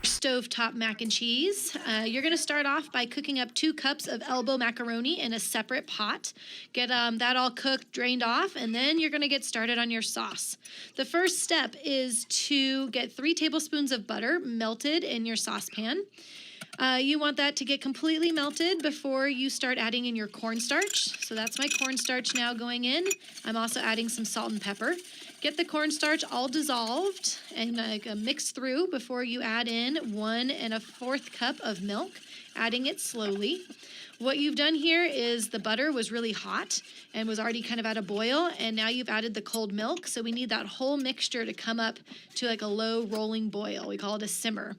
Stovetop mac and cheese. You're going to start off by cooking up 2 cups of elbow macaroni in a separate pot. Get that all cooked, drained off, and then you're going to get started on your sauce. The first step is to get 3 tablespoons of butter melted in your saucepan. You want that to get completely melted before you start adding in your cornstarch. So that's my cornstarch now going in. I'm also adding some salt and pepper. Get the cornstarch all dissolved and mix through before you add in 1 1/4 cup of milk, adding it slowly. What you've done here is the butter was really hot and was already kind of at a boil, and now you've added the cold milk, so we need that whole mixture to come up to like a low rolling boil. We call it a simmer.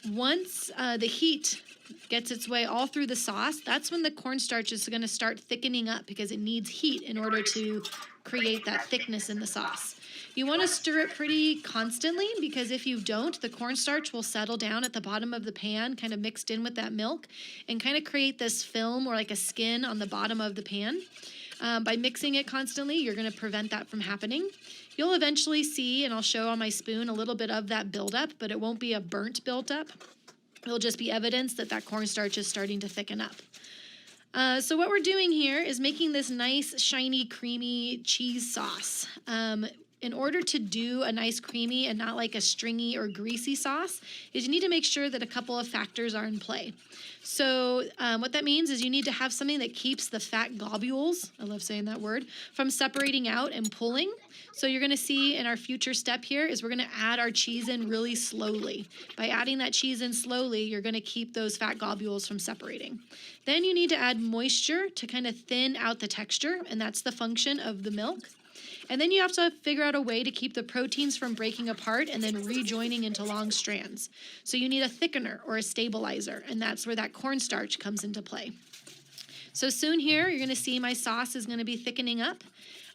Once the heat gets its way all through the sauce, that's when the cornstarch is going to start thickening up because it needs heat in order to create that thickness in the sauce. You want to stir it pretty constantly because if you don't, the cornstarch will settle down at the bottom of the pan, kind of mixed in with that milk, and kind of create this film or like a skin on the bottom of the pan. By mixing it constantly, you're going to prevent that from happening. You'll eventually see, and I'll show on my spoon, a little bit of that buildup, but it won't be a burnt buildup. It'll just be evidence that that cornstarch is starting to thicken up. So what we're doing here is making this nice, shiny, creamy cheese sauce. In order to do a nice creamy and not like a stringy or greasy sauce, is you need to make sure that a couple of factors are in play. So what that means is you need to have something that keeps the fat globules, I love saying that word, from separating out and pulling. So you're going to see in our future step here is we're going to add our cheese in really slowly. By adding that cheese in slowly, you're going to keep those fat globules from separating. Then you need to add moisture to kind of thin out the texture, and that's the function of the milk. And then you have to figure out a way to keep the proteins from breaking apart and then rejoining into long strands. So you need a thickener or a stabilizer, and that's where that cornstarch comes into play. So soon here, you're going to see my sauce is going to be thickening up.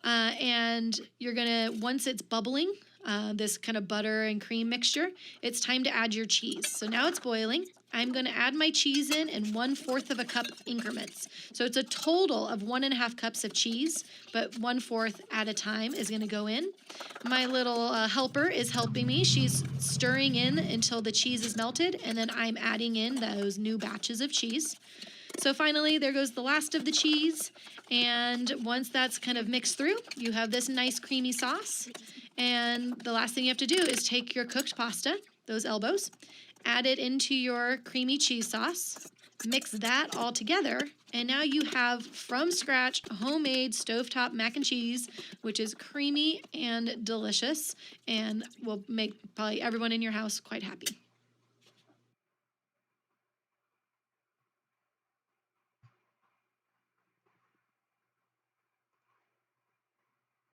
And you're going to, once it's bubbling, this kind of butter and cream mixture, it's time to add your cheese. So now it's boiling. I'm going to add my cheese in 1/4 cup increments. So it's a total of 1 1/2 cups of cheese, but 1/4 at a time is going to go in. My little helper is helping me. She's stirring in until the cheese is melted, and then I'm adding in those new batches of cheese. So finally, there goes the last of the cheese, and once that's kind of mixed through, you have this nice creamy sauce. And the last thing you have to do is take your cooked pasta, those elbows, add it into your creamy cheese sauce, mix that all together, and now you have from scratch homemade stovetop mac and cheese, which is creamy and delicious and will make probably everyone in your house quite happy.